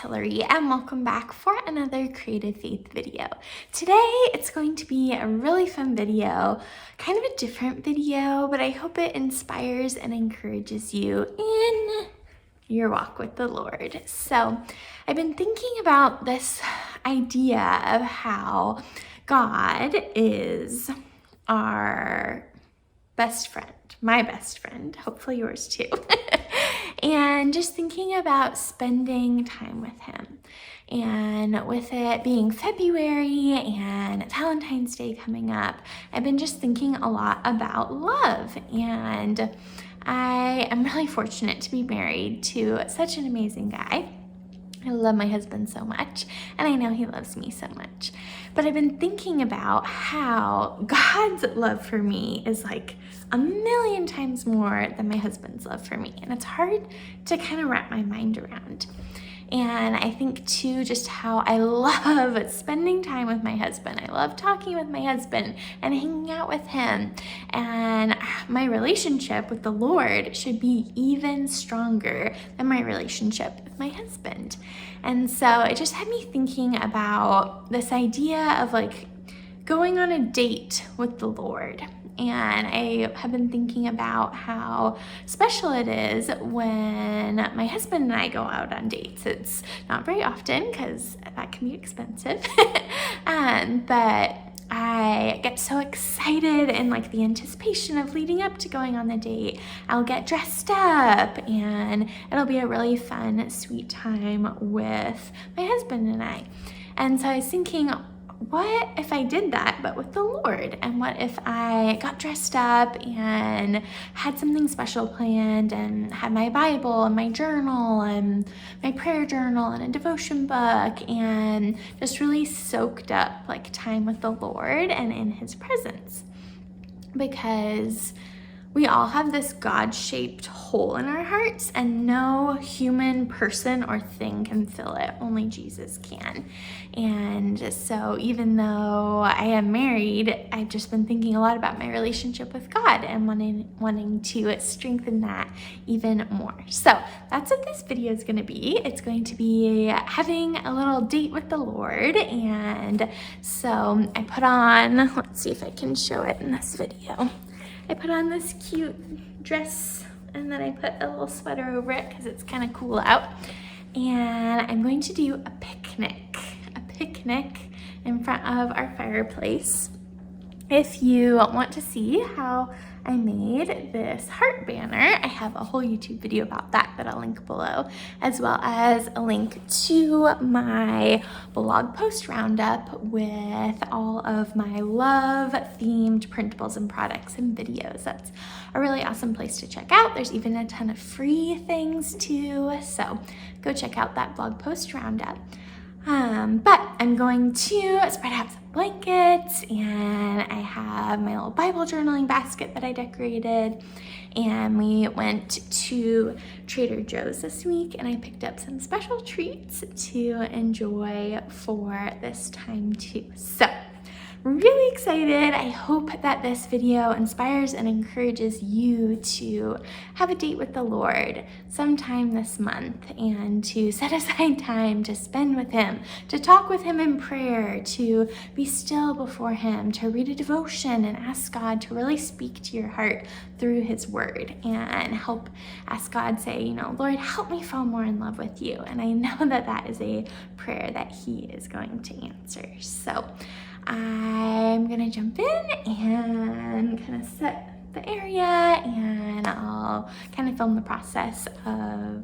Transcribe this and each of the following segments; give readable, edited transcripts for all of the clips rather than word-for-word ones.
Hillary, and welcome back for another Creative Faith video. Today it's going to be a really fun video, kind of a different video, but I hope it inspires and encourages you in your walk with the Lord. So I've been thinking about this idea of how God is our best friend, my best friend, hopefully yours too. And just thinking about spending time with him. And with it being February and Valentine's Day coming up, I've been just thinking a lot about love. And I am really fortunate to be married to such an amazing guy. I love my husband so much, and I know he loves me so much. But I've been thinking about how God's love for me is like a million times more than my husband's love for me. And it's hard to kind of wrap my mind around. And I think too, just how I love spending time with my husband. I love talking with my husband and hanging out with him. And my relationship with the Lord should be even stronger than my relationship with my husband. And so it just had me thinking about this idea of like going on a date with the Lord. And I have been thinking about how special it is when my husband and I go out on dates. It's not very often because that can be expensive, but I get so excited and like the anticipation of leading up to going on the date. I'll get dressed up and it'll be a really fun, sweet time with my husband and I. And so I was thinking, what if I did that, but with the Lord? And what if I got dressed up and had something special planned and had my Bible and my journal and my prayer journal and a devotion book and just really soaked up like time with the Lord and in his presence? Because we all have this God-shaped hole in our hearts, and no human person or thing can fill it. Only Jesus can. And so even though I am married, I've just been thinking a lot about my relationship with God and wanting to strengthen that even more. So that's what this video is going to be. It's going to be having a little date with the Lord. And so I put on, let's see if I can show it in this video. I put on this cute dress and then I put a little sweater over it because it's kind of cool out. And I'm going to do a picnic in front of our fireplace. If you want to see how I made this heart banner, I have a whole YouTube video about that I'll link below, as well as a link to my blog post roundup with all of my love-themed printables and products and videos. That's a really awesome place to check out. There's even a ton of free things too, so go check out that blog post roundup. But I'm going to spread out some blankets, and I have my little Bible journaling basket that I decorated, and we went to Trader Joe's this week and I picked up some special treats to enjoy for this time too. So really excited. I hope that this video inspires and encourages you to have a date with the Lord sometime this month and to set aside time to spend with him, to talk with him in prayer, to be still before him, to read a devotion and ask God to really speak to your heart through his word and ask God, say, Lord, help me fall more in love with you. And I know that that is a prayer that he is going to answer. So I'm gonna jump in and kind of set the area, and I'll kind of film the process of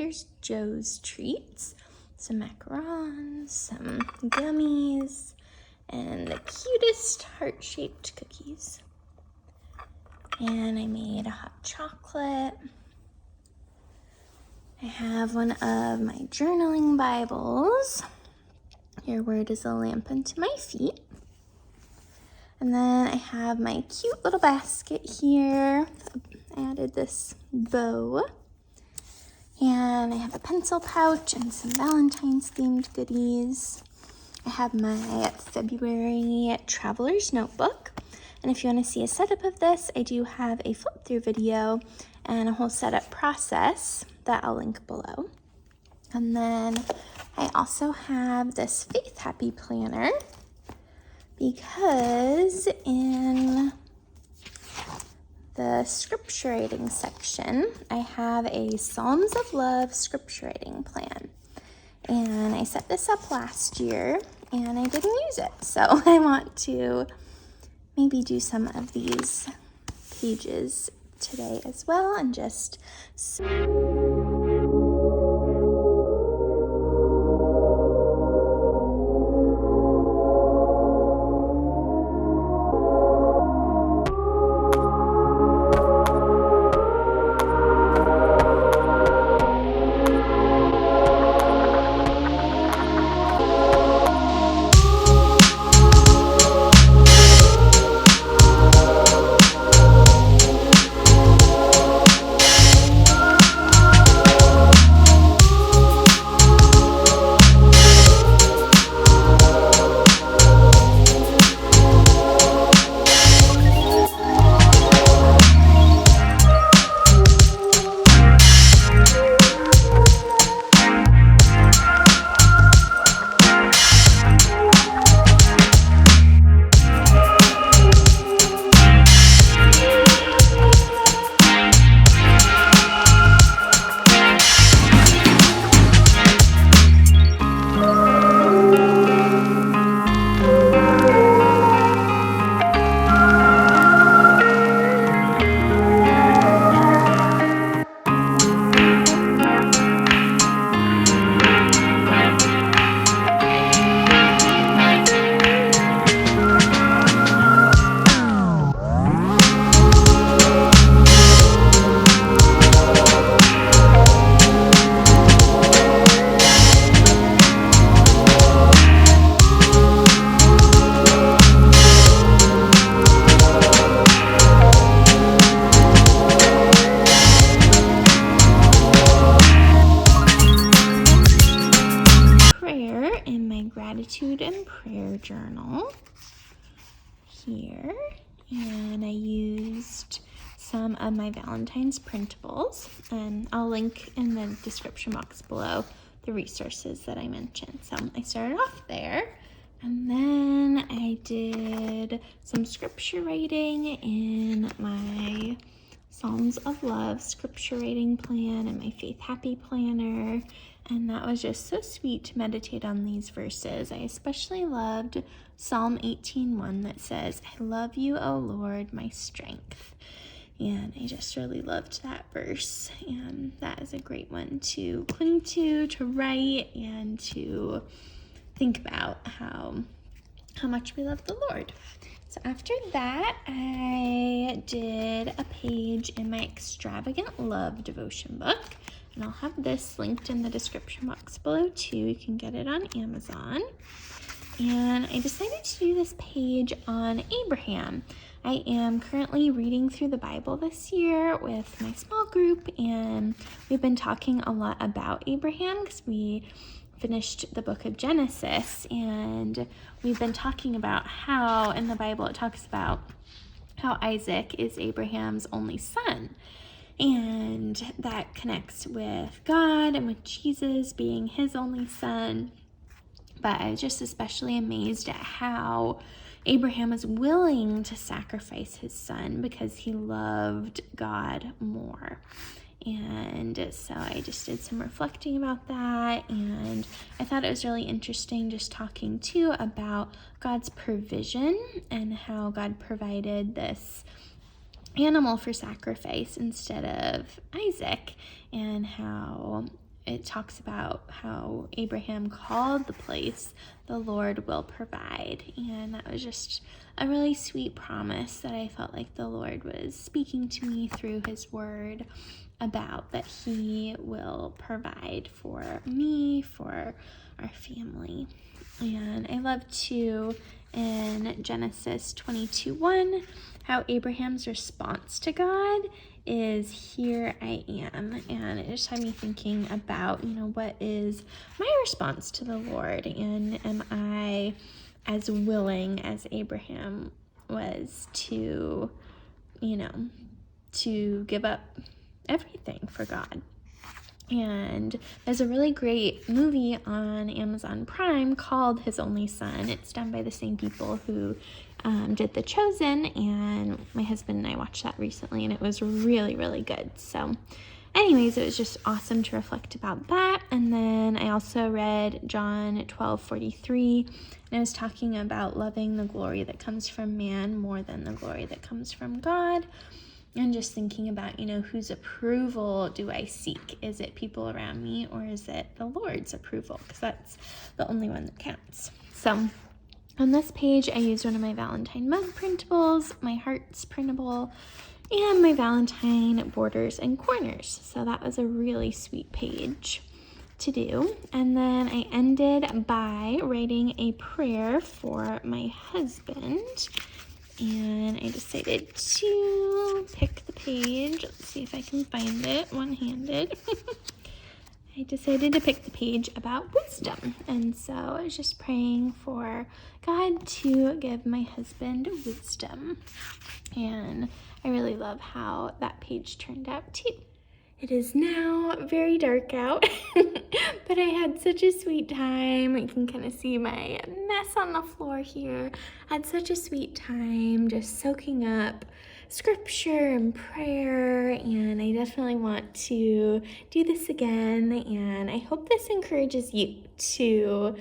here's Joe's treats. Some macarons, some gummies, and the cutest heart-shaped cookies. And I made a hot chocolate. I have one of my journaling Bibles. Your word is a lamp unto my feet. And then I have my cute little basket here. I added this bow. And I have a pencil pouch and some Valentine's themed goodies. I have my February traveler's notebook. And if you want to see a setup of this, I do have a flip through video and a whole setup process that I'll link below. And then I also have this Faith Happy Planner because in the scripture writing section, I have a Psalms of Love scripture writing plan. And I set this up last year and I didn't use it. So I want to maybe do some of these pages today as well and just gratitude and prayer journal here, and I used some of my Valentine's printables, and I'll link in the description box below the resources that I mentioned. So I started off there, and then I did some scripture writing in my Psalms of Love scripture writing plan and my Faith Happy planner. And that was just so sweet to meditate on these verses. I especially loved Psalm 18:1 that says, "I love you, O Lord, my strength." And I just really loved that verse. And that is a great one to cling to write, and to think about how much we love the Lord. So after that, I did a page in my Extravagant Love devotion book. And I'll have this linked in the description box below too. You can get it on Amazon. And I decided to do this page on Abraham. I am currently reading through the Bible this year with my small group, and we've been talking a lot about Abraham because we finished the book of Genesis, and we've been talking about how in the Bible it talks about how Isaac is Abraham's only son. And that connects with God and with Jesus being his only son. But I was just especially amazed at how Abraham was willing to sacrifice his son because he loved God more. And so I just did some reflecting about that, and I thought it was really interesting just talking too about God's provision and how God provided this animal for sacrifice instead of Isaac, and how it talks about how Abraham called the place, "The Lord will provide." And that was just a really sweet promise that I felt like the Lord was speaking to me through his word about, that he will provide for me, for our family. And I love too in Genesis 22:1 how Abraham's response to God is, "Here I am." And it just had me thinking about, what is my response to the Lord? And am I as willing as Abraham was to, to give up everything for God? And there's a really great movie on Amazon Prime called His Only Son. It's done by the same people who did The Chosen, and my husband and I watched that recently, and it was really, really good. So anyways, it was just awesome to reflect about that. And then I also read John 12:43, and it was talking about loving the glory that comes from man more than the glory that comes from God. And just thinking about, whose approval do I seek? Is it people around me, or is it the Lord's approval? Because that's the only one that counts. So on this page, I used one of my Valentine mug printables, my hearts printable, and my Valentine borders and corners. So that was a really sweet page to do. And then I ended by writing a prayer for my husband. And I decided to pick the page. Let's see if I can find it one-handed. I decided to pick the page about wisdom. And so I was just praying for God to give my husband wisdom. And I really love how that page turned out too. It is now very dark out, but I had such a sweet time. You can kind of see my mess on the floor here. I had such a sweet time just soaking up scripture and prayer, and I definitely want to do this again. And I hope this encourages you to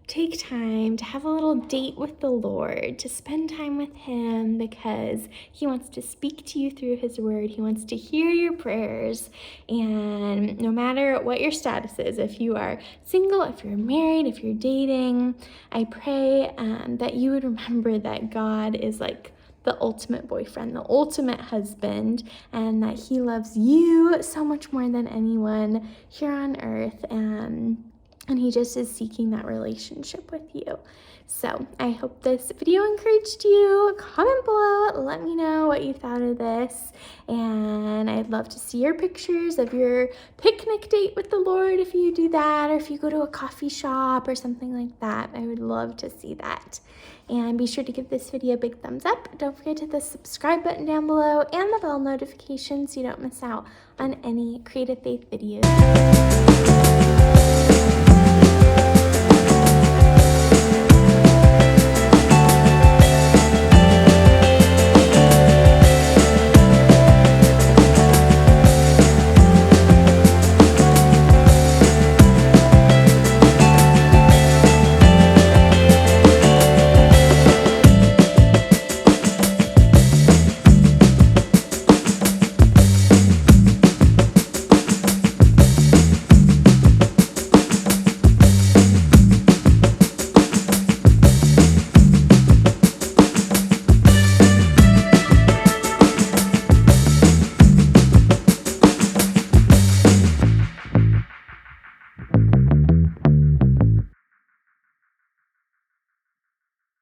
take time to have a little date with the Lord, to spend time with him, because he wants to speak to you through his word. He wants to hear your prayers. And no matter what your status is, if you are single, if you're married, if you're dating, I pray that you would remember that God is like the ultimate boyfriend, the ultimate husband, and that he loves you so much more than anyone here on earth. And he just is seeking that relationship with you. So I hope this video encouraged you. Comment below, let me know what you thought of this. And I'd love to see your pictures of your picnic date with the Lord if you do that, or if you go to a coffee shop or something like that. I would love to see that. And be sure to give this video a big thumbs up. Don't forget to hit the subscribe button down below and the bell notification so you don't miss out on any Creative Faith videos.